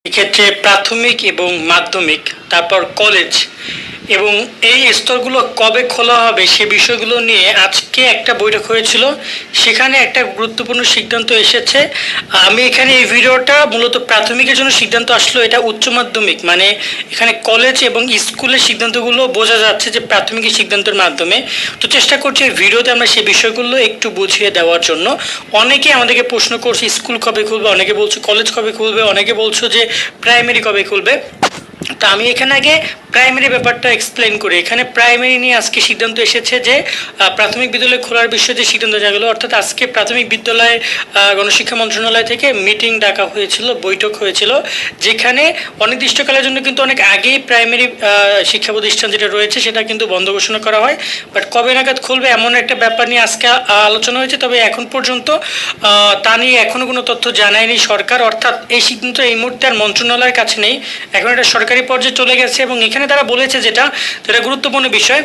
এক্ষেত্রে প্রাথমিক এবং মাধ্যমিক, তারপর কলেজ এবং এই স্তরগুলো কবে খোলা হবে সে বিষয়গুলো নিয়ে আজকে একটা বৈঠক হয়েছিল। সেখানে একটা গুরুত্বপূর্ণ সিদ্ধান্ত এসেছে। আমি এখানে এই ভিডিওটা মূলত প্রাথমিকের জন্য সিদ্ধান্ত আসলো, এটা উচ্চ মাধ্যমিক মানে এখানে কলেজ এবং স্কুলের সিদ্ধান্তগুলো বোঝা যাচ্ছে যে প্রাথমিকের সিদ্ধান্তের মাধ্যমে। তো চেষ্টা করছি এই ভিডিওতে আমরা সেই বিষয়গুলো একটু বুঝিয়ে দেওয়ার জন্য। অনেকে আমাদেরকে প্রশ্ন করছে স্কুল কবে খুলবে, অনেকে বলছে কলেজ কবে খুলবে, অনেকে বলছো যে প্রাইমারি কবে খুলবে। তো আমি এখানে আগে প্রাইমারি ব্যাপারটা এক্সপ্লেন করি। এখানে প্রাইমারি নিয়ে আজকে সিদ্ধান্ত এসেছে যে প্রাথমিক বিদ্যালয় খোলার বিষয়ে যে সিদ্ধান্ত জানা গেল, অর্থাৎ আজকে প্রাথমিক বিদ্যালয় গণশিক্ষা মন্ত্রণালয় থেকে মিটিং ডাকা হয়েছিল, বৈঠক হয়েছিল, যেখানে অনির্দিষ্টকালের জন্য কিন্তু অনেক আগেই প্রাইমারি শিক্ষা প্রতিষ্ঠান যেটা রয়েছে সেটা কিন্তু বন্ধ ঘোষণা করা হয়। বাট কবে নাগাদ খুলবে এমন একটা ব্যাপার নিয়ে আজকে আলোচনা হয়েছে। তবে এখন পর্যন্ত তা নিয়ে এখনও কোনো তথ্য জানায়নি সরকার, অর্থাৎ এই সিদ্ধান্ত এই মুহূর্তে আর মন্ত্রণালয়ের কাছে নেই, এখন এটা সরকারি পর্যায়ে চলে গেছে। এবং এখানে তারা বলেছে যেটা গুরুত্বপূর্ণ বিষয়,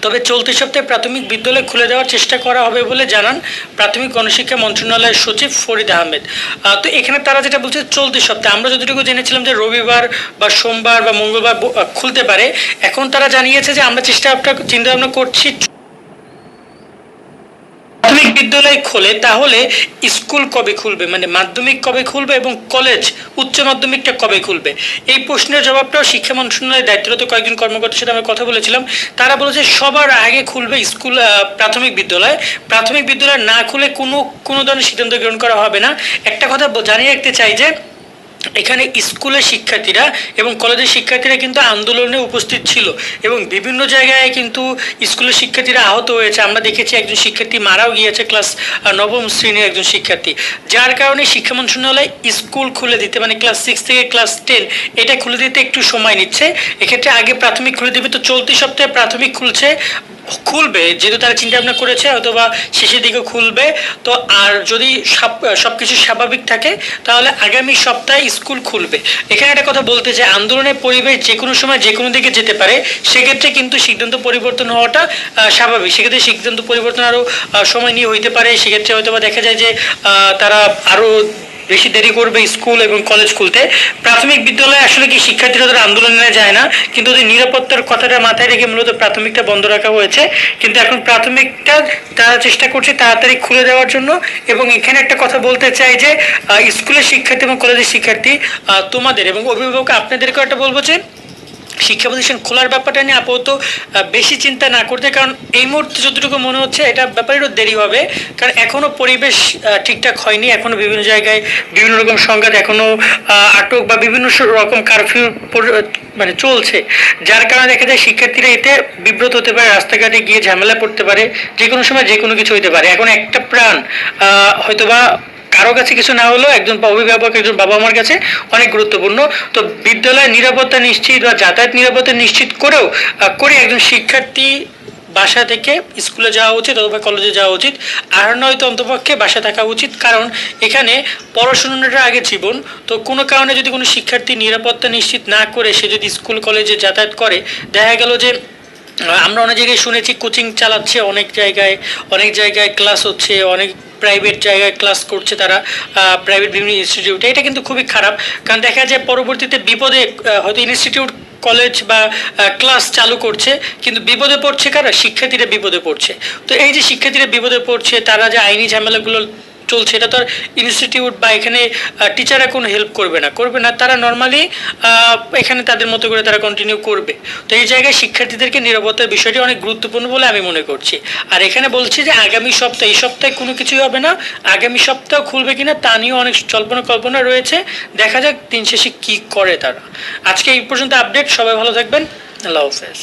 তবে চলতি সপ্তাহে প্রাথমিক বিদ্যালয় খুলে দেওয়ার চেষ্টা করা হবে বলে জানান প্রাথমিক গণশিক্ষা মন্ত্রণালয়ের সচিব ফরিদ আহমেদ। তো এখানে তারা যেটা বলছে চলতি সপ্তাহে, আমরা যতটুকু জেনেছিলাম যে রবিবার বা সোমবার বা মঙ্গলবার খুলতে পারে, এখন তারা জানিয়েছে যে আমরা চিন্তা ভাবনা করছি প্রাথমিক বিদ্যালয় খোলে, তাহলে স্কুল কবে খুলবে, মানে মাধ্যমিক কবে খুলবে এবং কলেজ উচ্চ মাধ্যমিকটা কবে খুলবে, এই প্রশ্নের জবাবটাও শিক্ষা মন্ত্রণালয়ের দায়িত্বরত কয়েকজন কর্মকর্তার সাথে আমরা কথা বলেছিলাম। তারা বলেছে সবার আগে খুলবে স্কুল প্রাথমিক বিদ্যালয়, প্রাথমিক বিদ্যালয় না খুলে কোনো ধরনের সিদ্ধান্ত গ্রহণ করা হবে না। একটা কথা জানিয়ে রাখতে চাই যে এখানে স্কুলের শিক্ষার্থীরা এবং কলেজের শিক্ষার্থীরা কিন্তু আন্দোলনে উপস্থিত ছিল এবং বিভিন্ন জায়গায় কিন্তু স্কুলের শিক্ষার্থীরা আহত হয়েছে। আমরা দেখেছি একজন শিক্ষার্থী মারাও গিয়েছে, ক্লাস নবম শ্রেণীর একজন শিক্ষার্থী, যার কারণে শিক্ষা মন্ত্রণালয় স্কুল খুলে দিতে মানে ক্লাস 6 থেকে ক্লাস 10 এটা খুলে দিতে একটু সময় নিচ্ছে। এক্ষেত্রে আগে প্রাথমিক খুলে দেবে, তো চলতি সপ্তাহে প্রাথমিক খুলবে যেহেতু তারা চিন্তা ভাবনা করেছে, অথবা শেষের দিকে খুলবে। তো আর যদি সব কিছু স্বাভাবিক থাকে তাহলে আগামী সপ্তাহে স্কুল খুলবে। এখানে একটা কথা বলতে চাই, আন্দোলনের পরিবেশ যে কোনো সময় যে কোনো দিকে যেতে পারে, সেক্ষেত্রে কিন্তু সিদ্ধান্ত পরিবর্তন হওয়াটা স্বাভাবিক। সেক্ষেত্রে সিদ্ধান্ত পরিবর্তন আরও সময় নিয়ে হইতে পারে। সেক্ষেত্রে হয়তো বা দেখা যায় যে তারা আরও বেশি দেরি করবে স্কুল এবং কলেজ খুলতে। প্রাথমিক বিদ্যালয়ে আসলে কি শিক্ষার্থীরা তারা আন্দোলনে যায় না, কিন্তু ওদের নিরাপত্তার কথাটা মাথায় রেখে মূলত প্রাথমিকটা বন্ধ রাখা হয়েছে। কিন্তু এখন প্রাথমিকটা তারা চেষ্টা করছে তাড়াতাড়ি খুলে দেওয়ার জন্য। এবং এখানে একটা কথা বলতে চাই যে স্কুলের শিক্ষার্থী এবং কলেজের শিক্ষার্থী তোমাদের এবং অভিভাবক আপনাদেরকেও একটা বলবো যে শিক্ষা প্রতিষ্ঠান খোলার ব্যাপারটা নিয়ে আপাতত বেশি চিন্তা না করতে, কারণ এই মুহূর্তে যতটুকু মনে হচ্ছে এটা ব্যাপারে একটু দেরি হবে, কারণ এখনও পরিবেশ ঠিকঠাক হয়নি। এখনও বিভিন্ন জায়গায় বিভিন্ন রকম সংঘাত, এখনও আটক বা বিভিন্ন রকম কারফিউ মানে চলছে, যার কারণে দেখা যায় শিক্ষার্থীরা এতে বিব্রত হতে পারে, রাস্তাঘাটে গিয়ে ঝামেলা পড়তে পারে, যে কোনো সময় যে কোনো কিছু হতে পারে। এখন একটা প্রাণ হয়তোবা কারো কাছে কিছু না হলেও একজন অভিভাবক, একজন বাবা মার কাছে অনেক গুরুত্বপূর্ণ। তো বিদ্যালয়ের নিরাপত্তা নিশ্চিত বা যাতায়াত নিরাপত্তা নিশ্চিত করে একজন শিক্ষার্থী বাসা থেকে স্কুলে যাওয়া উচিত অথবা কলেজে যাওয়া উচিত, আর নয়তো অন্তপক্ষে বাসা থাকা উচিত। কারণ এখানে পড়াশোনাটা আগে জীবন। তো কোনো কারণে যদি কোনো শিক্ষার্থী নিরাপত্তা নিশ্চিত না করে সে যদি স্কুল কলেজে যাতায়াত করে, দেখা গেল যে আমরা অনেক জায়গায় শুনেছি কোচিং চালাচ্ছে, অনেক জায়গায় ক্লাস হচ্ছে, অনেক প্রাইভেট জায়গায় ক্লাস করছে তারা, প্রাইভেট বিভিন্ন ইনস্টিটিউটে। এটা কিন্তু খুবই খারাপ, কারণ দেখা যায় পরবর্তীতে বিপদে হয়তো ইনস্টিটিউট কলেজ বা ক্লাস চালু করছে, কিন্তু বিপদে পড়ছে কারা, শিক্ষার্থীরা বিপদে পড়ছে। তো এই যে শিক্ষার্থীরা বিপদে পড়ছে, তারা যে আইনি ঝামেলাগুলো চলছে, এটা তো আর ইনস্টিটিউট বা এখানে টিচাররা কোনো হেল্প করবে না, তারা নর্মালি এখানে তাদের মতো করে তারা কন্টিনিউ করবে। তো এই জায়গায় শিক্ষার্থীদেরকে নিরাপত্তার বিষয়টি অনেক গুরুত্বপূর্ণ বলে আমি মনে করছি। আর এখানে বলছি যে আগামী সপ্তাহে, এই সপ্তাহে কোনো কিছুই হবে না, আগামী সপ্তাহ খুলবে কিনা তা নিয়েও অনেক কল্পনা রয়েছে। দেখা যাক দিন শেষে কী করে তারা। আজকে এই পর্যন্ত আপডেট, সবাই ভালো থাকবেন, আল্লাহ হাফেজ।